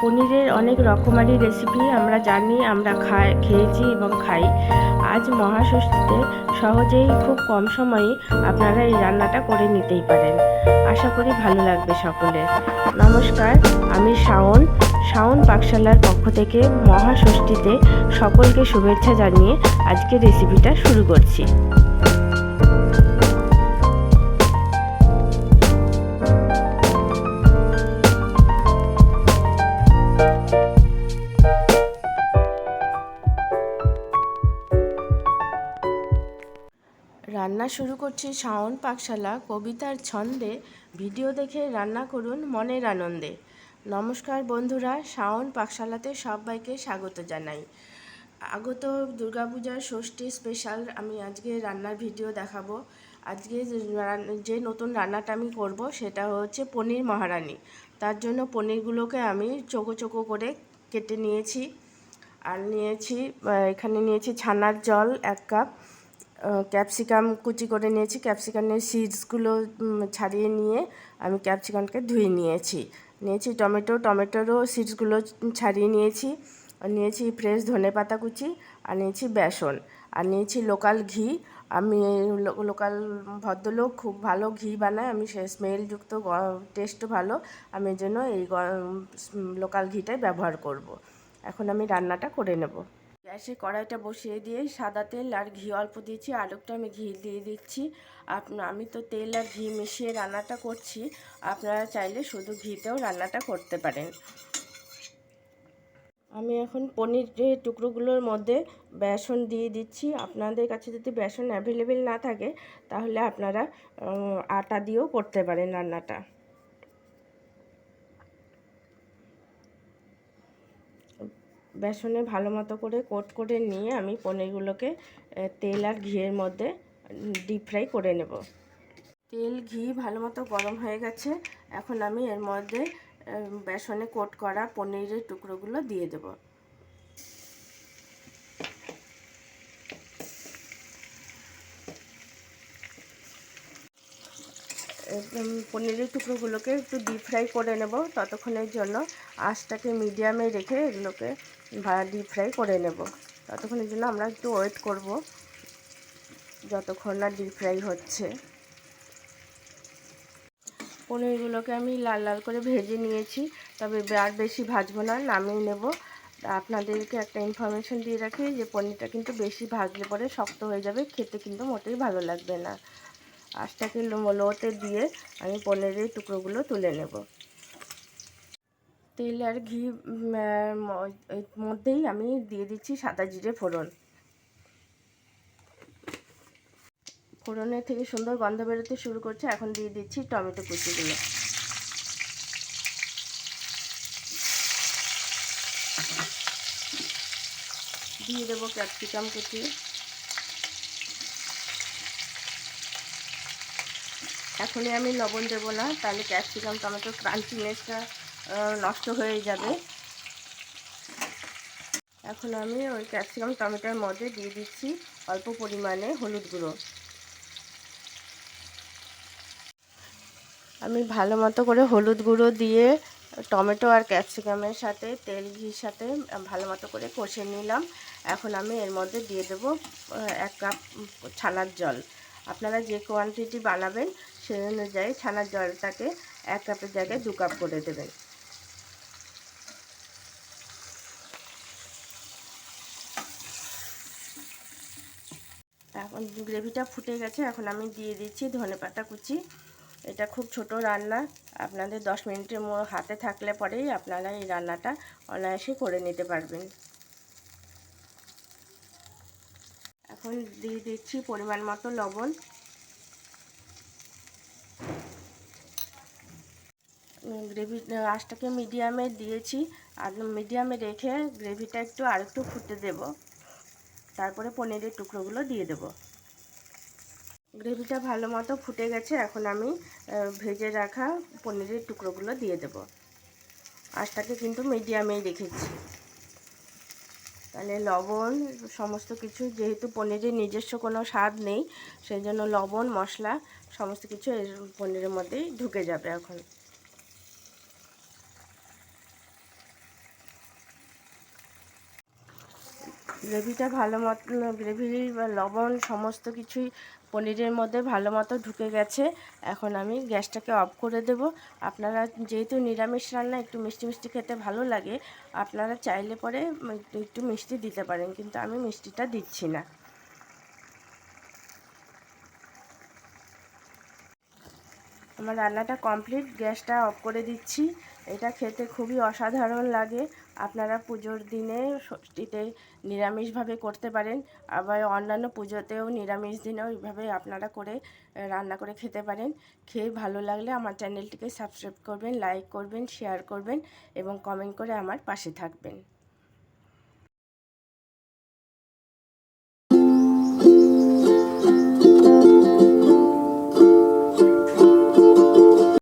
পনিরের অনেক রকমারি রেসিপি আমরা জানি, আমরা খেয়েছি এবং খাই। আজ মহাষষ্ঠীতে সহজেই খুব কম সময়ে আপনারা এই রান্নাটা করে নিতেই পারেন। আশা করি ভালো লাগবে সকলের। নমস্কার, আমি শাওন পাকশালার পক্ষ থেকে মহাষষ্ঠীতে সকলকে শুভেচ্ছা জানিয়ে আজকে রেসিপিটা শুরু করছি। রান্না শুরু করছি শাওন পাকশালা কবিতার ছন্দে। ভিডিও দেখে রান্না করুন মনের আনন্দে। নমস্কার বন্ধুরা, শাওন পাকশালাতে সবাইকে স্বাগত জানাই। আগত দুর্গাপূজার ষষ্ঠী স্পেশাল আমি আজকে রান্নার ভিডিও দেখাবো। আজকে যে নতুন রান্নাটা আমি করব সেটা হচ্ছে পনির মহারানি। তার জন্য পনিরগুলোকে আমি চোখো চোখো করে কেটে নিয়েছি। আর এখানে নিয়েছি ছানার জল 1 কাপ, ক্যাপসিকাম কুচি করে নিয়েছি। ক্যাপসিকামের সিডসগুলো ছাড়িয়ে নিয়ে আমি ক্যাপসিকামকে ধুয়ে নিয়েছি। টমেটোরও সিডসগুলো ছাড়িয়ে নিয়েছি ফ্রেশ ধনেপাতা কুচি, আর নিয়েছি বেসন, আর নিয়েছি লোকাল ঘি। আমি লোকাল ভদ্রলোক খুব ভালো ঘি বানায়, আমি সে স্মেলযুক্ত, টেস্ট ভালো, আমি এর জন্য এই লোকাল ঘিটাই ব্যবহার করব। এখন আমি রান্নাটা করে নেব। গ্যাসে কড়াইটা বসিয়ে দিয়ে সাদা তেল আর ঘি অল্প দিয়েছি, আলুটা আমি ঘি দিয়ে দিচ্ছি। আমি তো তেল আর ঘি মিশিয়ে রান্নাটা করছি, আপনারা চাইলে শুধু ঘিতেও রান্নাটা করতে পারেন। আমি এখন পনিরের টুকরোগুলোর মধ্যে বেসন দিয়ে দিচ্ছি। আপনাদের কাছে যদি বেসন অ্যাভেলেবেল না থাকে তাহলে আপনারা আটা দিয়েও করতে পারেন রান্নাটা। বেসনে ভালো মতো করে কোট করে নিয়ে আমি পনিরগুলোকে তেল আর ঘিয়ের মধ্যে ডিপ ফ্রাই করে নেব। তেল ঘি ভালো মতো গরম হয়ে গেছে। এখন আমি এর মধ্যে বেসনে কোট করা পনিরের টুকরোগুলো দিয়ে দেব। পনিরের টুকরোগুলোকে একটু ডিপ ফ্রাই করে নেব। ততক্ষণের জন্য আঁচটাকে মিডিয়ামে রেখে এগুলোকে ডিপ ফ্রাই করে নেব। ততক্ষণের জন্য আমরা একটু ওয়েট করব যতক্ষণ না ডিপ ফ্রাই হচ্ছে। পনিরগুলোকে আমি লাল লাল করে ভেজে নিয়েছি, তবে আর বেশি ভাজবো না, নামিয়ে নেব। আপনাদেরকে একটা ইনফরমেশন দিয়ে রাখি যে পনিরটা কিন্তু বেশি ভাজলে পরে শক্ত হয়ে যাবে, খেতে কিন্তু মোটেই ভালো লাগবে না। আঁচটাকে লোতে দিয়ে আমি পনিরের টুকরোগুলো তুলে নেব। তেল আর ঘি মধ্যেই আমি দিয়ে দিচ্ছি সাদা জিরে ফোড়ন। ফোড়নের থেকে সুন্দর গন্ধ বেরোতে শুরু করছে। এখন দিয়ে দিচ্ছি টমেটো কুচিগুলো। দিয়ে দেবো ক্যাপসিকাম কুচি। এখনই আমি লবণ দেবো না, তাহলে ক্যাপসিকাম টমেটোর ক্রাঞ্চিনেসটা নষ্ট হয়ে যাবে। এখন আমি ওই ক্যাপসিকাম টমেটোর মধ্যে দিয়ে দিচ্ছি অল্প পরিমাণে হলুদ গুঁড়ো। আমি ভালো মতো করে হলুদ গুঁড়ো দিয়ে টমেটো আর ক্যাপসিকামের সাথে তেল ঘির সাথে ভালো মতো করে কষে নিলাম। এখন আমি এর মধ্যে দিয়ে দেবো 1 কাপ ছানার জল। আপনারা যে কোয়ান্টিটি বানাবেন সেই অনুযায়ী ছানার জলটাকে 1 কাপের জায়গায় 2 কাপ করে দেবেন। এখন গ্রেভিটা ফুটে গেছে, এখন আমি দিয়ে দিচ্ছি ধনেপাতা কুচি। এটা খুব ছোট রান্না, আপনাদের 10 মিনিটের হাতে থাকলে পরেই আপনারা এই রান্নাটা অনায়াসে করে নিতে পারবেন। এখন দিয়ে দিচ্ছি পরিমাণ মতো লবণ। গ্রেভি আঁচটাকে মিডিয়ামে দিয়েছি, আর মিডিয়ামে রেখে গ্রেভিটা আরেকটু ফুটতে দেব, তারপরে পনিরের টুকরোগুলো দিয়ে দেব। গ্রেভিটা ভালো মতো ফুটে গেছে, এখন আমি ভেজে রাখা পনিরের টুকরোগুলো দিয়ে দেব। আঁচটাকে কিন্তু মিডিয়ামেই রেখেছি। তাহলে লবণ সমস্ত কিছু, যেহেতু পনিরের নিজস্ব কোনো স্বাদ নেই, সেই জন্য লবণ মশলা সমস্ত কিছু এর পনিরের মধ্যেই ঢুকে যাবে। এখন গ্রেভিটা ভালো মতো, গ্রেভির লবণ সমস্ত কিছুই পনিরের মধ্যে ভালো মতো ঢুকে গেছে। এখন আমি গ্যাসটাকে অফ করে দেব। আপনারা যেহেতু নিরামিষ রান্না একটু মিষ্টি মিষ্টি খেতে ভালো লাগে, আপনারা চাইলে পরে একটু মিষ্টি দিতে পারেন, কিন্তু আমি মিষ্টিটা দিচ্ছি না। আমার রান্নাটা কমপ্লিট, গ্যাসটা অফ করে দিচ্ছি। এটা খেতে খুবই অসাধারণ লাগে। আপনারা পুজোর দিনে ষষ্ঠীতে নিরামিষভাবে করতে পারেন, আবার অন্যান্য পুজোতেও নিরামিষ দিনেও এইভাবে আপনারা করে রান্না করে খেতে পারেন। খেয়ে ভালো লাগলে আমার চ্যানেলটিকে সাবস্ক্রাইব করবেন, লাইক করবেন, শেয়ার করবেন এবং কমেন্ট করে আমার পাশে থাকবেন।